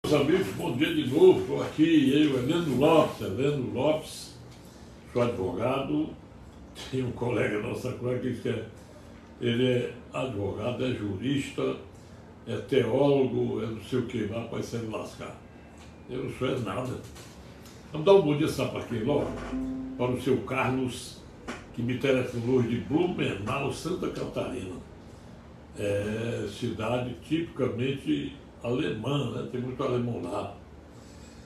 Meus amigos, bom dia de novo. Estou aqui, eu, Heleno Lopes, sou advogado. Tem um colega nosso aqui que ele é advogado, é jurista, é teólogo, é não sei o que, mas pode ser lascar. Eu não sou nada. Vamos dar um bom dia, sabe aqui logo, para o seu Carlos, que me telefonou de Blumenau, Santa Catarina. É cidade tipicamente alemã, né? Tem muito alemão lá.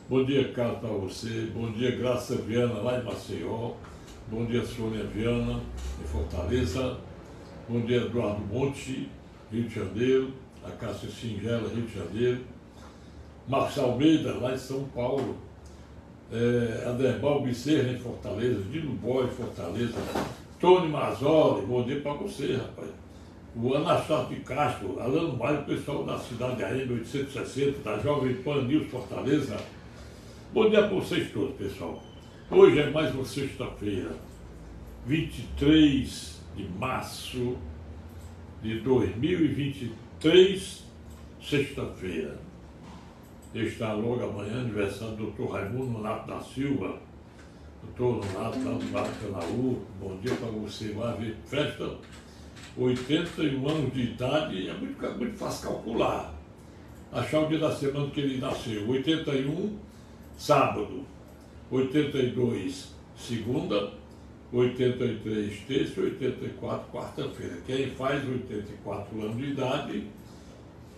Bom dia, Carlos, para você. Bom dia, Graça Viana, lá em Maceió. Bom dia, Sônia Viana, em Fortaleza. Bom dia, Eduardo Monte, Rio de Janeiro. A Cássia Singela, Rio de Janeiro. Marcia Almeida, lá em São Paulo. Aderbal Bezerra, em Fortaleza. Dino Boy, em Fortaleza. Tony Mazzoli, bom dia para você, rapaz. O Anastácio de Castro, Alano Maio, o pessoal da cidade AM 860, da Jovem Pan News Fortaleza. Bom dia para vocês todos, pessoal. Hoje é mais uma sexta-feira, 23 de março de 2023, sexta-feira. Está logo amanhã, aniversário do Dr. Raimundo Nonato da Silva. Doutor Nonato, lá do Maracanãú, bom dia para você lá ver festa. 81 anos de idade, é muito fácil calcular. Achar o dia da semana que ele nasceu. 81, sábado. 82, segunda. 83, terça. 84, quarta-feira. Quem faz 84 anos de idade,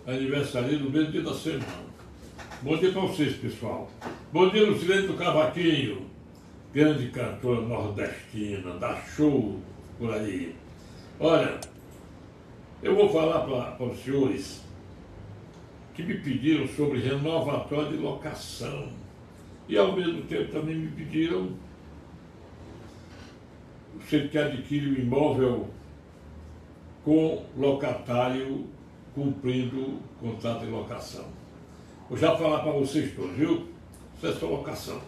aniversaria no mesmo dia da semana. Bom dia para vocês, pessoal. Bom dia, Lucilene do Cavaquinho, grande cantora nordestina, dá show por aí. Olha, eu vou falar para os senhores que me pediram sobre renovatório de locação e ao mesmo tempo também me pediram você que adquire o imóvel com locatário cumprindo o contrato de locação. Vou já falar para vocês todos, viu? Isso é só locação.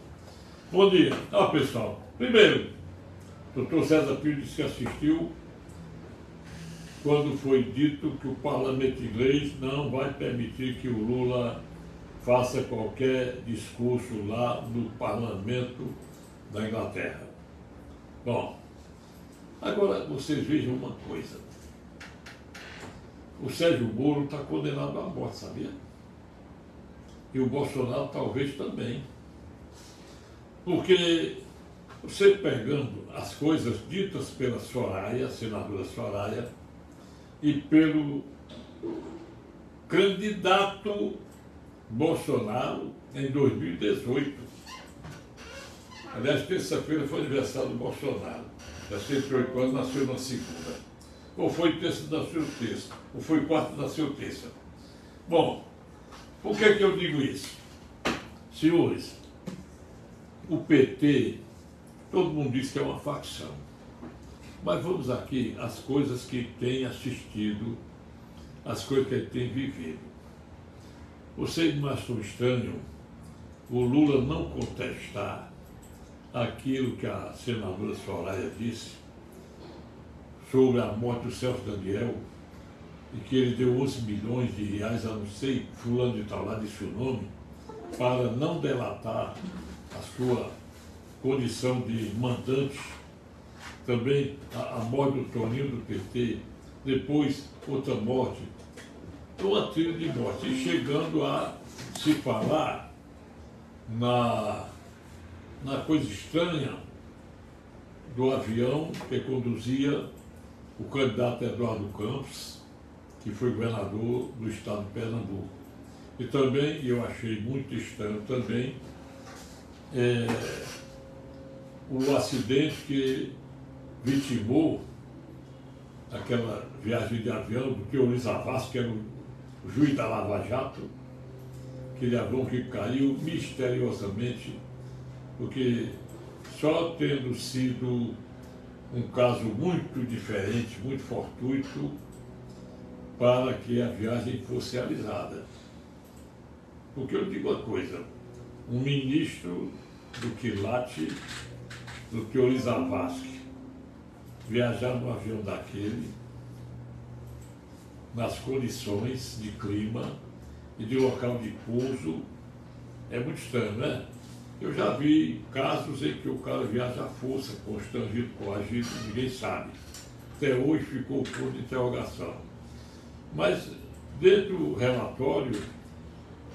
Bom dia. Pessoal, primeiro, o Dr. César Pires disse que assistiu quando foi dito que o parlamento inglês não vai permitir que o Lula faça qualquer discurso lá no parlamento da Inglaterra. Bom, agora vocês vejam uma coisa. O Sérgio Moro está condenado à morte, sabia? E o Bolsonaro talvez também. Porque você pegando as coisas ditas pela Soraya, a senadora Soraya, e pelo candidato Bolsonaro em 2018. Aliás, terça-feira foi aniversário do Bolsonaro. Já 108 anos, nasceu na segunda. Ou foi terça, nasceu terça. Ou foi quarta, nasceu terça. Bom, por que eu digo isso? Senhores, o PT, todo mundo diz que é uma facção. Mas vamos aqui às coisas que tem assistido, as coisas que ele tem vivido. Vocês não acham estranho o Lula não contestar aquilo que a senadora Soraya disse sobre a morte do Celso Daniel e que ele deu 11 milhões de reais a não sei, fulano de tal lá disse o nome, para não delatar a sua condição de mandante. Também a morte do Toninho do PT, depois outra morte, uma trilha de morte, e chegando a se falar na coisa estranha do avião que conduzia o candidato Eduardo Campos, que foi governador do estado de Pernambuco. E também, eu achei muito estranho também, o acidente que vitimou aquela viagem de avião do Teori Zavascki, que era o juiz da Lava Jato, aquele avião que caiu misteriosamente, porque só tendo sido um caso muito diferente, muito fortuito, para que a viagem fosse realizada. Porque eu digo uma coisa, um ministro do quilate, do Teori Zavascki, viajar no avião daquele, nas condições de clima e de local de pouso É muito estranho, né? Eu já vi casos em que o cara viaja à força, constrangido, coagido, ninguém sabe. Até hoje ficou o ponto de interrogação. Mas, dentro do relatório,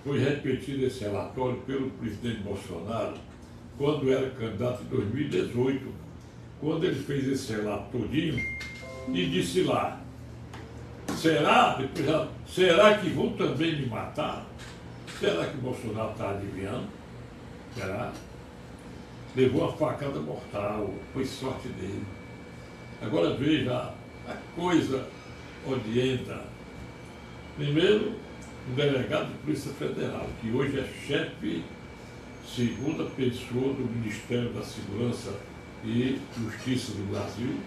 foi repetido esse relatório pelo presidente Bolsonaro, quando era candidato em 2018, quando ele fez esse relato todinho e disse lá, será que vão também me matar? Será que o Bolsonaro está adivinhando? Será? Levou uma facada mortal, foi sorte dele. Agora veja a coisa odienta. Primeiro, o delegado de Polícia Federal, que hoje é chefe, segunda pessoa do Ministério da Segurança e Justiça do Brasil.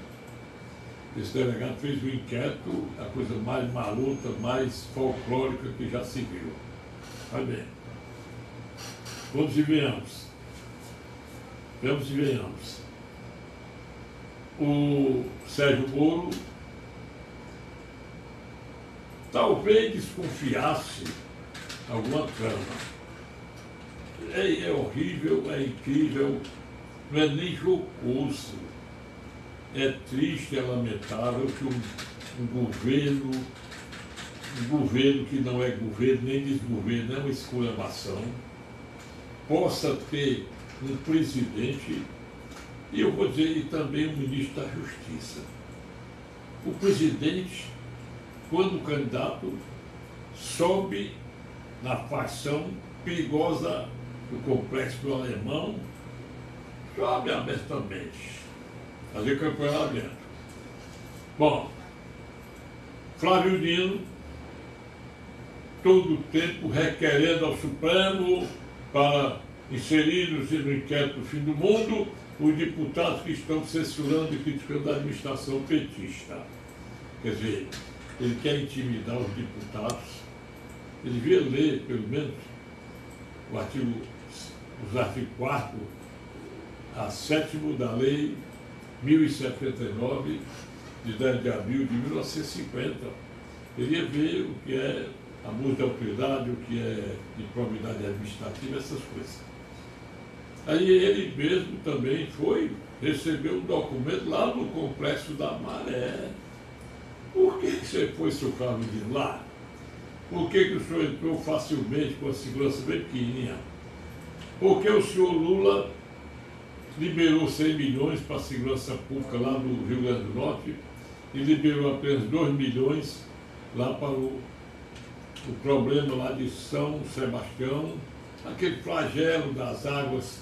Esse delegado fez um inquérito, a coisa mais maluca, mais folclórica que já se viu. Vai bem. Vamos e venhamos. Vamos e venhamos. O Sérgio Moro talvez desconfiasse alguma trama. É horrível, é incrível, não é nem jocoso. É triste, é lamentável que um governo que não é governo nem desgoverno, é uma esculhambação, possa ter um presidente, e eu vou dizer, e também um ministro da Justiça. O presidente, quando candidato, sobe na facção perigosa do complexo do Alemão, sobe abertamente, fazer campanha lá dentro. Bom, Flávio Dino, todo o tempo requerendo ao Supremo para inserir no inquérito do fim do mundo os deputados que estão censurando e criticando a administração petista. Quer dizer, ele quer intimidar os deputados. Ele devia ler, pelo menos, os artigos 4º a 7º da Lei 1079, de 10 de abril de 1950. Ele ia ver o que é abuso de autoridade, o que é improbidade administrativa, essas coisas. Aí ele mesmo também recebeu um documento lá no Complexo da Maré. Por que você foi socar de lá? Por que o senhor entrou facilmente com a segurança bem pequenininha? Porque o senhor Lula liberou 100 milhões para a segurança pública lá no Rio Grande do Norte e liberou apenas 2 milhões lá para o problema lá de São Sebastião, aquele flagelo das águas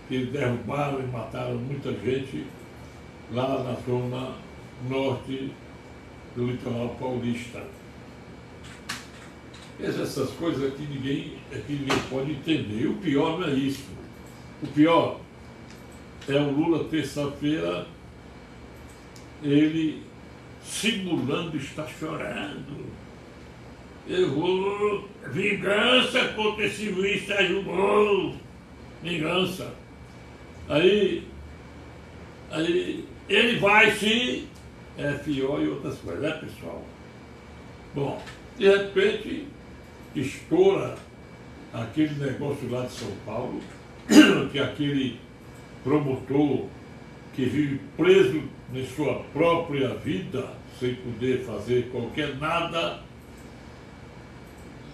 que derrubaram e mataram muita gente lá na zona norte do litoral paulista. Essas coisas aqui ninguém pode entender. E o pior não é isso. O pior é o Lula, terça-feira, ele simulando estar chorando. Eu vou... Vingança contra esse juiz Sérgio Moro. Vingança. Aí ele vai se FO e outras coisas, né, pessoal? Bom, de repente estoura aquele negócio lá de São Paulo, que aquele promotor que vive preso em sua própria vida, sem poder fazer qualquer nada,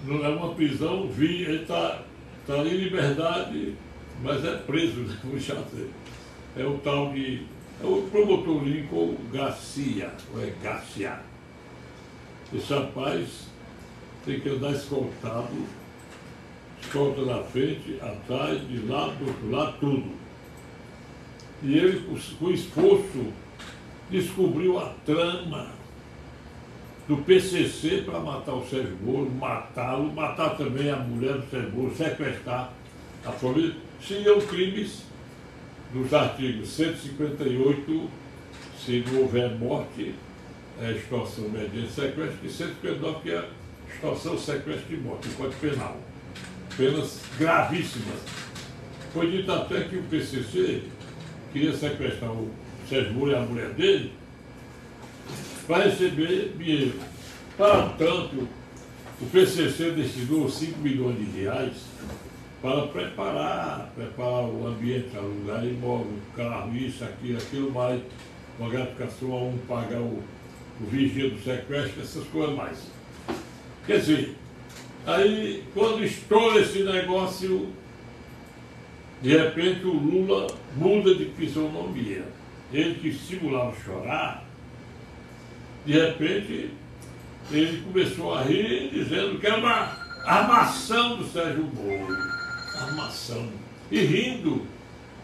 não é uma prisão, ele está em liberdade, mas é preso, né? É o tal de... É o promotor Lincoln Garcia, ou é Garcia. Esse rapaz tem que andar escoltado, escolta na frente, atrás, de lado, do outro lado, tudo. E ele, com esforço, descobriu a trama do PCC para matar o Sérgio Moro, matá-lo, matar também a mulher do Sérgio Moro, sequestrar a família. Seriam crimes dos artigos 158, se não houver morte, é extorsão mediante sequestro, e 159, que é extorsão, sequestro e morte, o Código Penal. Penas gravíssimas. Foi dito até que o PCC queria sequestrar o Sérgio Moro e a mulher dele para receber dinheiro. Para tanto, o PCC destinou 5 milhões de reais para preparar o ambiente, alugar imóvel, carro, isso, aquilo mais, uma gratificação a um pagar o vigia do sequestro, essas coisas mais. Quer dizer, aí quando estoura esse negócio, de repente o Lula muda de fisionomia. Ele que simulava chorar, de repente ele começou a rir, dizendo que era uma armação do Sérgio Moro. Armação. E rindo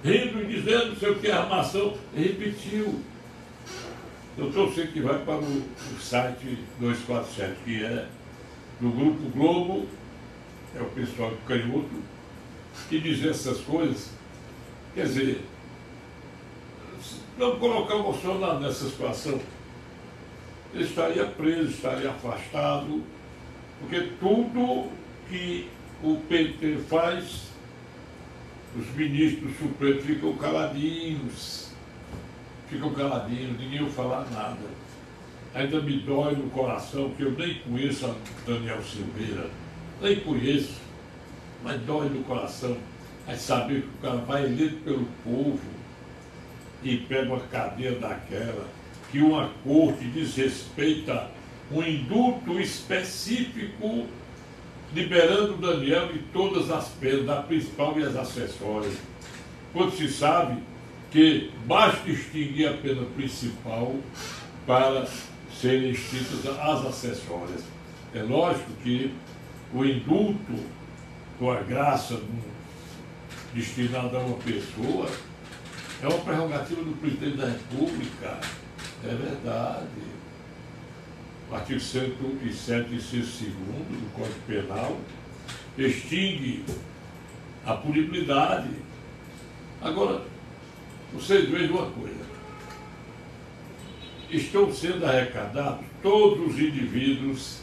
e dizendo, não sei o que é armação, repetiu. Doutor, você que vai para o site 247, que é do Grupo Globo, é o pessoal canhoto, que diz essas coisas. Quer dizer, não colocar o Bolsonaro nessa situação, ele estaria preso, estaria afastado, porque tudo que o PT faz, os ministros supremos ficam caladinhos, ninguém vai falar nada. Ainda me dói no coração, que eu nem conheço a Daniel Silveira, nem conheço, mas dói no coração. Aí saber que o cara vai eleito pelo povo e pega uma cadeia daquela, que uma corte desrespeita um indulto específico, liberando o Daniel de todas as penas, da principal e as acessórias. Quando se sabe que basta extinguir a pena principal para serem extintas as acessórias. É lógico que o indulto, com a graça destinada a uma pessoa, é uma prerrogativa do presidente da República. É verdade. O artigo 107, inciso 2º do Código Penal extingue a punibilidade. Agora, vocês vejam uma coisa. Estão sendo arrecadados todos os indivíduos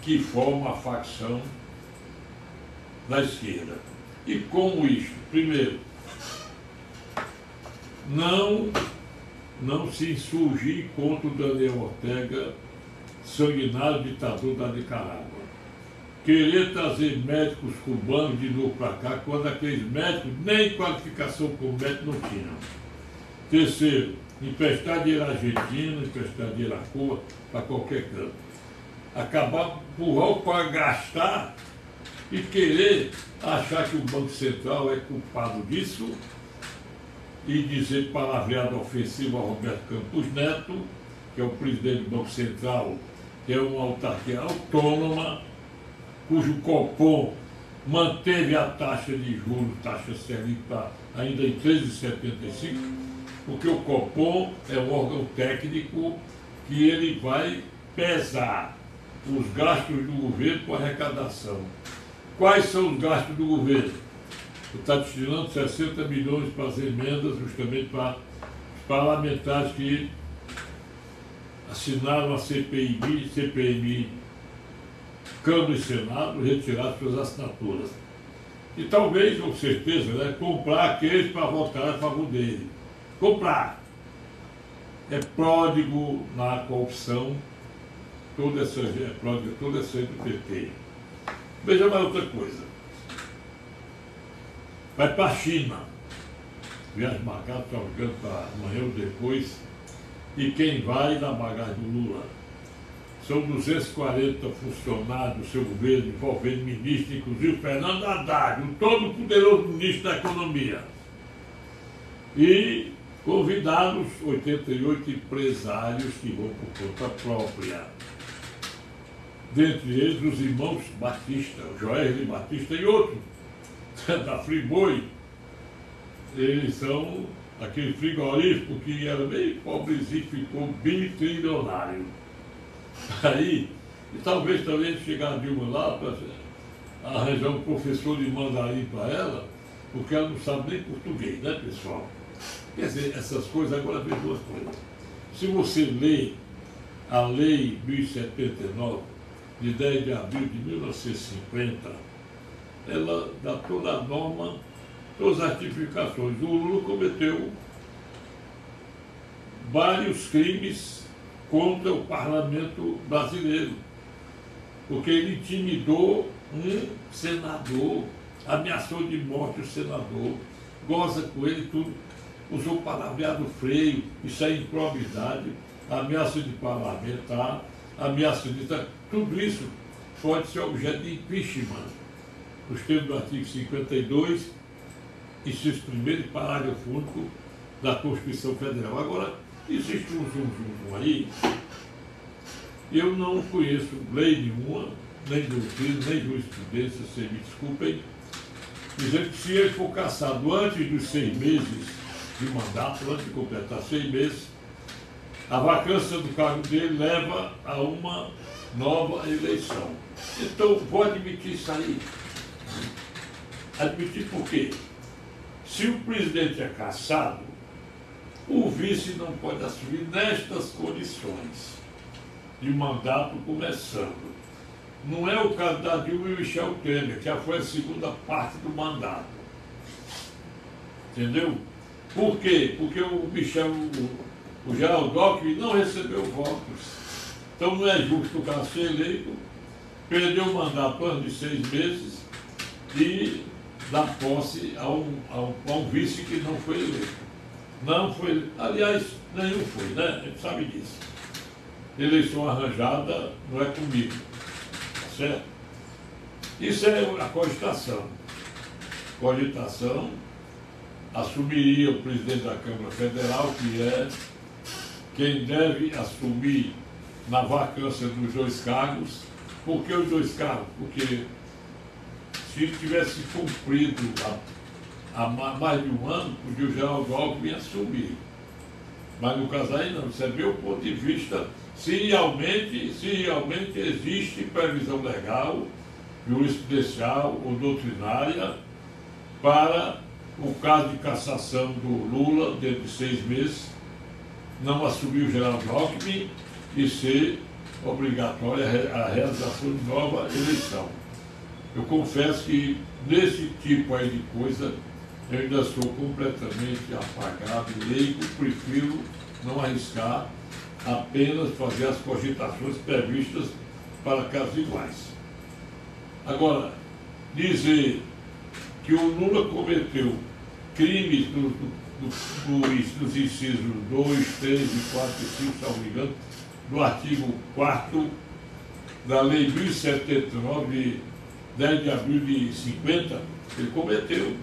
que formam a facção da esquerda. E como isto? Primeiro, não se insurgir contra o Daniel Ortega, sanguinário ditador da Nicarágua. Querer trazer médicos cubanos de novo para cá, quando aqueles médicos nem qualificação como médico não tinham. Terceiro, emprestar dinheiro à Argentina, emprestar dinheiro à Cuba, para qualquer canto. Acabar empurrar para gastar e querer achar que o Banco Central é culpado disso e dizer palavreado ofensivo a Roberto Campos Neto, que é o presidente do Banco Central, que é uma autarquia autônoma, cujo Copom manteve a taxa de juros, taxa Selic, ainda em 13,75, porque o Copom é um órgão técnico que ele vai pesar os gastos do governo com arrecadação. Quais são os gastos do governo? Está destinando 60 milhões para as emendas, justamente para os parlamentares que assinaram a CPMI, Câmara e Senado, retirar suas assinaturas. E talvez, com certeza, né, comprar aqueles para votar a favor dele. Comprar. É pródigo na corrupção, toda essa gente do PT. Veja mais outra coisa. Vai para a China. Viagem marcada, está jogando para amanhã ou depois. E quem vai na bagagem do Lula? São 240 funcionários do seu governo, envolvendo ministro, inclusive Fernando Haddad, o todo poderoso ministro da Economia. E convidados 88 empresários que vão por conta própria. Dentre eles, os irmãos Batista, o Joesley Batista e outros, da Friboi. Eles são aquele frigorífico que era bem pobrezinho, ficou biltrilionário. Aí, e talvez também chegar a Dilma lá para arranjar um professor de mandarim para ela, porque ela não sabe nem português, né, pessoal? Quer dizer, essas coisas, agora vem duas coisas. Se você lê a Lei 1079, de 10 de abril de 1950, ela dá toda a norma, todas as tipificações. O Lula cometeu vários crimes contra o parlamento brasileiro, porque ele intimidou um senador ameaçou de morte o senador, goza com ele tudo, usou palavreado freio, isso é improbidade, ameaça de parlamentar, ameaça de... Tudo isso pode ser objeto de impeachment, nos termos do artigo 52, inciso 1º, parágrafo único da Constituição Federal. Agora, existe um zoom aí, eu não conheço lei nenhuma, nem doutrina, nem jurisprudência, vocês me desculpem, dizendo que se ele for cassado antes dos 6 meses de mandato, antes de completar 6 meses, a vacância do cargo dele leva a uma nova eleição. Então, vou admitir isso aí. Admitir por quê? Se o presidente é cassado, o vice não pode assumir nestas condições de mandato começando. Não é o caso da Dilma e Michel Temer, que já foi a segunda parte do mandato. Entendeu? Por quê? Porque o Geraldo Alckmin não recebeu votos. Então não é justo o cara ser eleito, perder o mandato antes de 6 meses e dar posse a um vice que não foi eleito. Não foi eleito. Aliás, nenhum foi, né? A gente sabe disso. Eleição arranjada não é comigo. Tá certo? Isso é a cogitação. Cogitação assumiria o presidente da Câmara Federal, que é quem deve assumir na vacância dos 2 cargos. Por que os 2 cargos? Porque se ele tivesse cumprido há mais de um ano, podia o Geraldo Alckmin assumir. Mas no caso aí não, isso é meu ponto de vista, se realmente existe previsão legal, jurisprudencial ou doutrinária para o caso de cassação do Lula dentro de 6 meses, não assumir o Geraldo Alckmin e ser obrigatória a realização de nova eleição. Eu confesso que nesse tipo aí de coisa eu ainda sou completamente apagado, leigo, prefiro não arriscar, apenas fazer as cogitações previstas para casos iguais. Agora, dizer que o Lula cometeu crimes dos incisos 2, 3, 4 e 5, se não me engano, do artigo 4º da Lei 1079, de 10 de abril de 50, ele cometeu.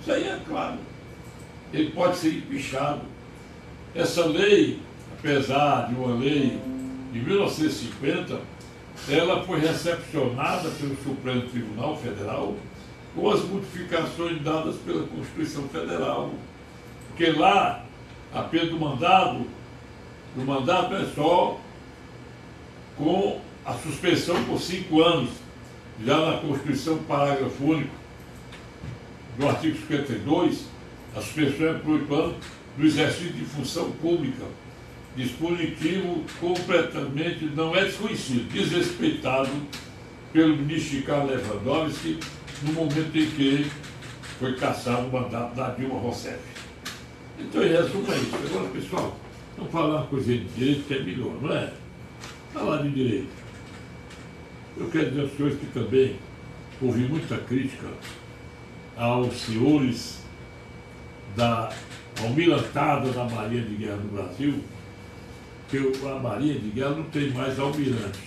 Isso aí é claro. Ele pode ser empichado. Essa lei, apesar de uma lei de 1950, ela foi recepcionada pelo Supremo Tribunal Federal com as modificações dadas pela Constituição Federal. Porque lá, a pena do mandato é só com a suspensão por 5 anos. Já na Constituição, parágrafo único do artigo 52, a suspensão é por 8 anos do exercício de função pública. Dispositivo completamente não é desconhecido, desrespeitado pelo ministro Ricardo Lewandowski no momento em que foi cassado o mandato da Dilma Rousseff. Então, em resumo, é isso. Agora, pessoal, vamos falar uma coisa de direito que é melhor, não é? Falar de direito. Eu quero dizer aos senhores que também ouvi muita crítica aos senhores da almirantada da Marinha de Guerra do Brasil, que a Marinha de Guerra não tem mais almirante.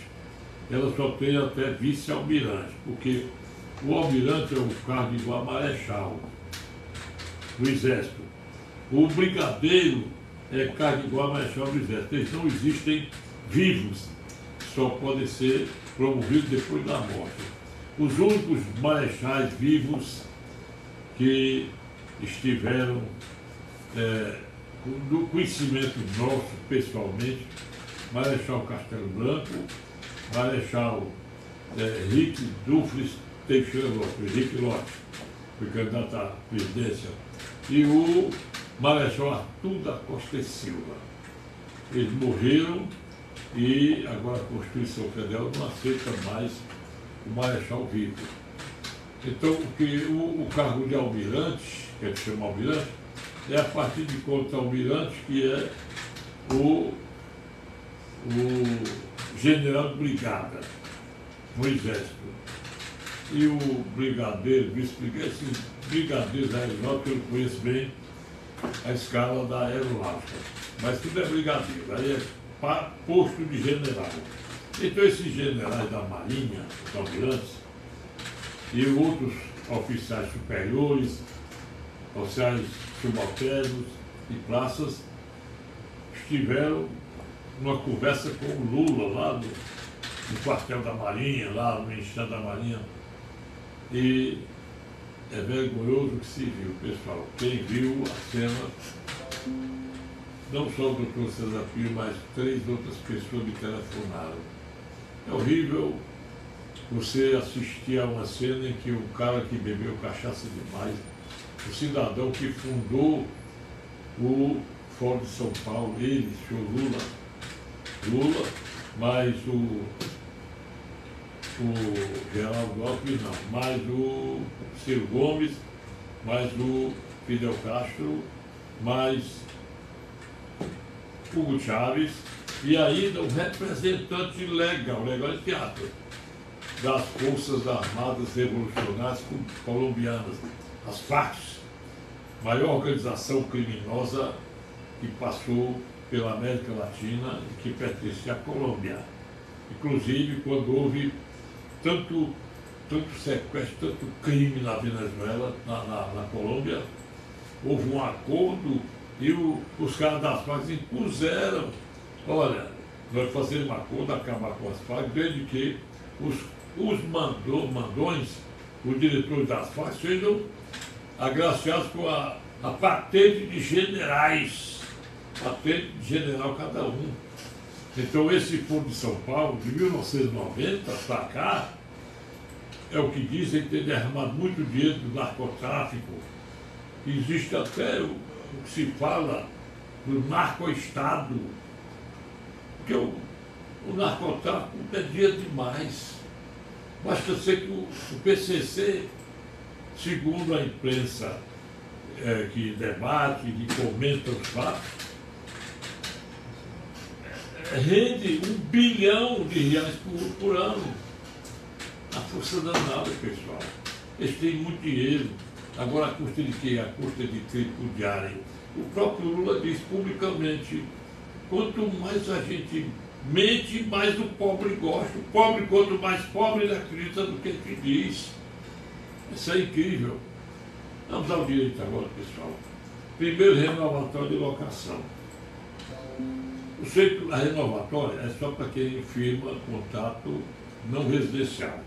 Ela só tem até vice-almirante, porque o almirante é o cargo igual a marechal do Exército. O brigadeiro é cargo igual a marechal do Exército. Eles não existem vivos, só podem ser promovidos depois da morte. Os únicos marechais vivos que estiveram do conhecimento nosso, pessoalmente, Marechal Castelo Branco, Marechal Henrique Dufles Teixeira Lopes, Henrique Lopes, foi candidato à presidência, e o Marechal Arthur da Costa e Silva. Eles morreram e agora a Constituição Federal não aceita mais o Marechal vivo. Então, o cargo de almirante, que a gente chama almirante, é a partir de contra-almirante, que é o general de brigada no Exército. e o brigadeiro, vice-brigadeiro, esse brigadeiro aeronáutico, eu conheço bem a escala da aeronáutica, mas tudo é brigadeiro, aí é posto de general. Então esses generais da Marinha, os almirantes, e outros oficiais superiores, oficiais subalternos e praças, estiveram numa conversa com o Lula lá no quartel da Marinha, lá no Ministério da Marinha. E é vergonhoso que se viu, pessoal. Quem viu a cena, não só o doutor César Pio, mas 3 outras pessoas me telefonaram. É horrível você assistir a uma cena em que o cara que bebeu cachaça demais, o cidadão que fundou o Fórum de São Paulo, ele, o senhor Lula, mais o Geraldo Alckmin, não, mais o Ciro Gomes, mais o Fidel Castro, mais Hugo Chávez, e ainda um representante legal de teatro, das Forças Armadas Revolucionárias Colombianas, as FARC, maior organização criminosa que passou pela América Latina e que pertence à Colômbia. Inclusive, quando houve tanto sequestro, tanto crime na Venezuela, na Colômbia, houve um acordo e os caras das FARC impuseram, olha, nós fazemos um acordo, acabar com as FARC, desde que os mandões, os diretores das FARC, sejam agraciados com a patente de generais, patente de general cada um. Então esse Fórum de São Paulo, de 1990 para cá, é o que dizem ter derramado muito dinheiro do narcotráfico. Existe até o que se fala do narco-estado, porque o narcotráfico é dinheiro demais. Basta ser que o PCC, segundo a imprensa que debate, que comenta os fatos, rende R$1 bilhão por ano. A força danada, pessoal. Eles têm muito dinheiro. Agora, a custa de quê? A custa de trigo diário. O próprio Lula diz publicamente, quanto mais a gente mente, mais o pobre gosta. O pobre, quanto mais pobre, ele acredita no que ele diz. Isso é incrível. Vamos ao direito agora, pessoal. Primeiro, renovatório de locação. A renovatória é só para quem firma contrato não residencial.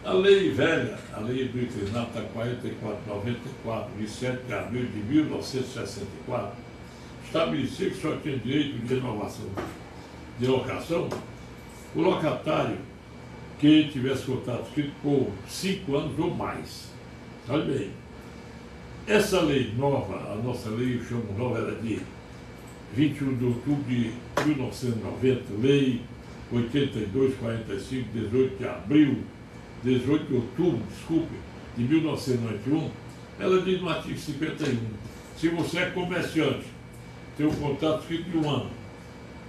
A lei velha, a lei do inclinado está 4494, de 7 de abril de 1964, estabelecia que só tinha direito de renovação de locação o locatário que tivesse contrato escrito por 5 anos ou mais. Olha bem, essa lei nova, a nossa lei, eu chamo nova, era de 21 de outubro de 1990, lei 8245, 18 de abril, 18 de outubro, desculpe, de 1991, ela diz no artigo 51, se você é comerciante, tem um contrato escrito de 1 ano,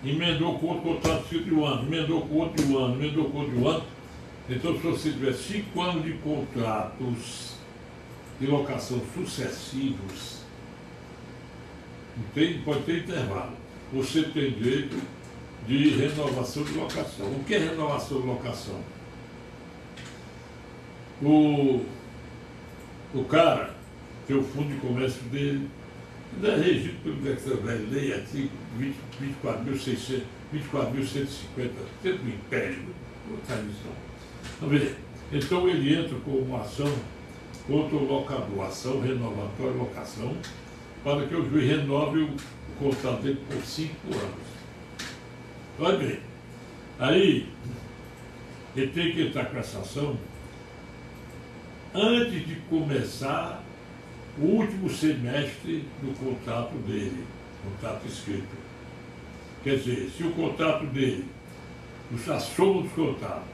emendou com outro contrato escrito de 1 ano, emendou com outro de 1 ano, emendou com outro de 1 ano, então se você tiver 5 anos de contratos de locação sucessivos, pode ter intervalo, você tem direito de renovação de locação. O que é renovação de locação? O cara tem o fundo de comércio dele, ainda é regido pelo lei, artigo 24.150, tempo do Império, então ele entra com uma ação contra o locador, ação renovatória de locação, para que o juiz renove o contrato dele por 5 anos. Olha bem, aí ele tem que entrar com essa ação antes de começar o último semestre do contrato dele, contrato escrito. Quer dizer, se o contrato dele, a soma dos contratos,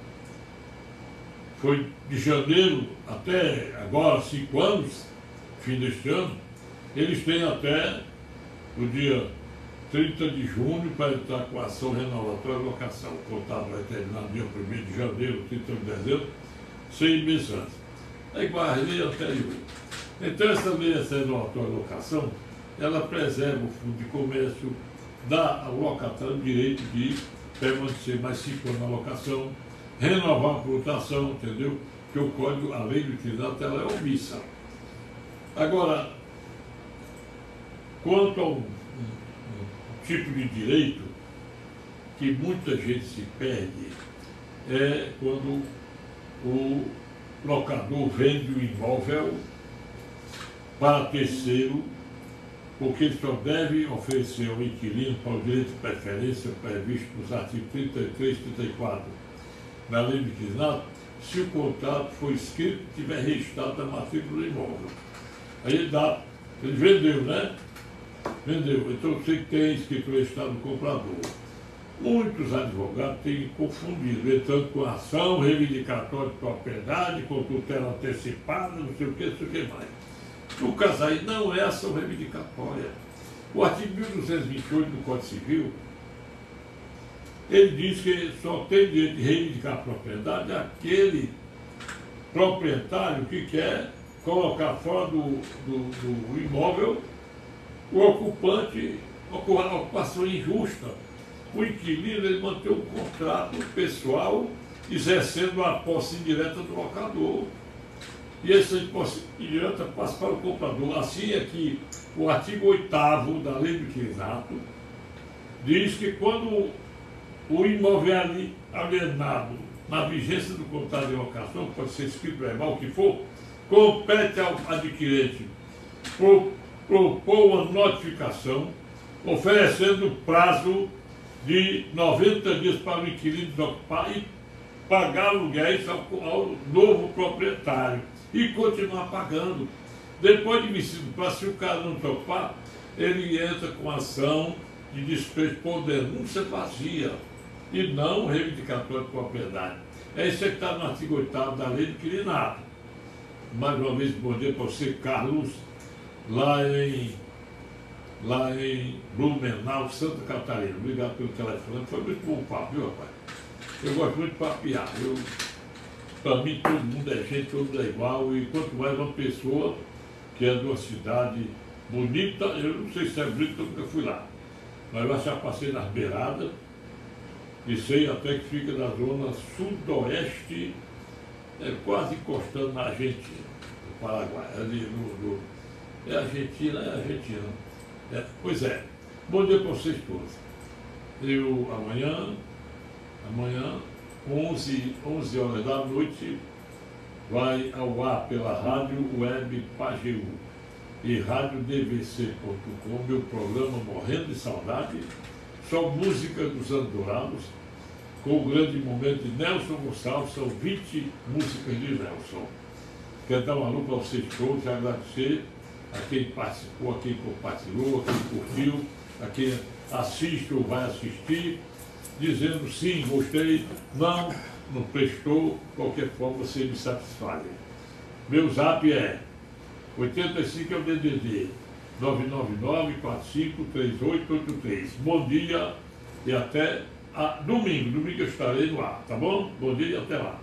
foi de janeiro até agora, 5 anos, fim deste ano, eles têm até o dia 30 de junho para entrar com a ação renovatória de locação. O contrato vai terminar no dia 1º de janeiro, 30 de dezembro, 6 meses antes. É igual à lei anterior. Então, essa lei excedual de locação, ela preserva o fundo de comércio, dá ao locatário o direito de permanecer mais 5 anos na locação, renovar a lotação, entendeu? Que o código, a lei do inquilinato, ela é omissa. Agora, quanto a um tipo de direito que muita gente se perde, é quando o locador vende o imóvel para terceiro, porque ele só deve oferecer ao inquilino para o direito de preferência previsto nos artigos 33 e 34 da lei do inquilinato, se o contrato for escrito e tiver registrado na matrícula do imóvel. Aí ele vendeu, né? Vendeu. Então você tem escrito registrado do comprador. Muitos advogados têm confundido, entrando com ação reivindicatória de propriedade, com tutela antecipada, não sei o que mais. No caso aí, não é ação reivindicatória. O artigo 1228 do Código Civil, ele diz que só tem direito de reivindicar a propriedade aquele proprietário que quer colocar fora do imóvel o ocupante, a ocupação injusta. O inquilino, ele mantém um contrato pessoal exercendo a posse indireta do locador. E essa posse indireta passa para o comprador. Assim é que o artigo 8º da lei do inquilinato diz que quando o imóvel é alienado na vigência do contrato de locação, pode ser escrito verbal, o que for, compete ao adquirente propor uma notificação oferecendo prazo de 90 dias para o inquilino desocupar e pagar aluguéis ao novo proprietário e continuar pagando. Depois de vencido o prazo, se o cara não topar, ele entra com ação de despejo por denúncia vazia e não reivindicatória de propriedade. É isso que está no artigo 8º da lei do inquilinato. Mais uma vez, bom dia para você, Carlos, lá em Blumenau, Santa Catarina. Obrigado pelo telefone. Foi muito bom o papo, viu, rapaz? Eu gosto muito de papear. Para mim, todo mundo é gente, todo mundo é igual. E quanto mais uma pessoa que é de uma cidade bonita, eu não sei se é bonita, eu nunca fui lá. Mas eu já passei nas beiradas e sei até que fica na zona sudoeste, quase encostando na Argentina, no Paraguai. É Argentina. Pois é. Bom dia para vocês todos. Eu amanhã 11 horas da noite, vai ao ar pela Rádio Web Pajeú e radiodvc.com, meu programa Morrendo de Saudade, só música dos anos dourados, com o grande momento de Nelson Gonçalves, são 20 músicas de Nelson. Quero dar uma alô para vocês todos e agradecer a quem participou, a quem compartilhou, a quem curtiu, a quem assiste ou vai assistir, dizendo sim, gostei, não prestou, qualquer forma você me satisfaz. Meu zap é 85 é o DDD 999-453883. Bom dia e até domingo. Domingo eu estarei no ar, tá bom? Bom dia e até lá.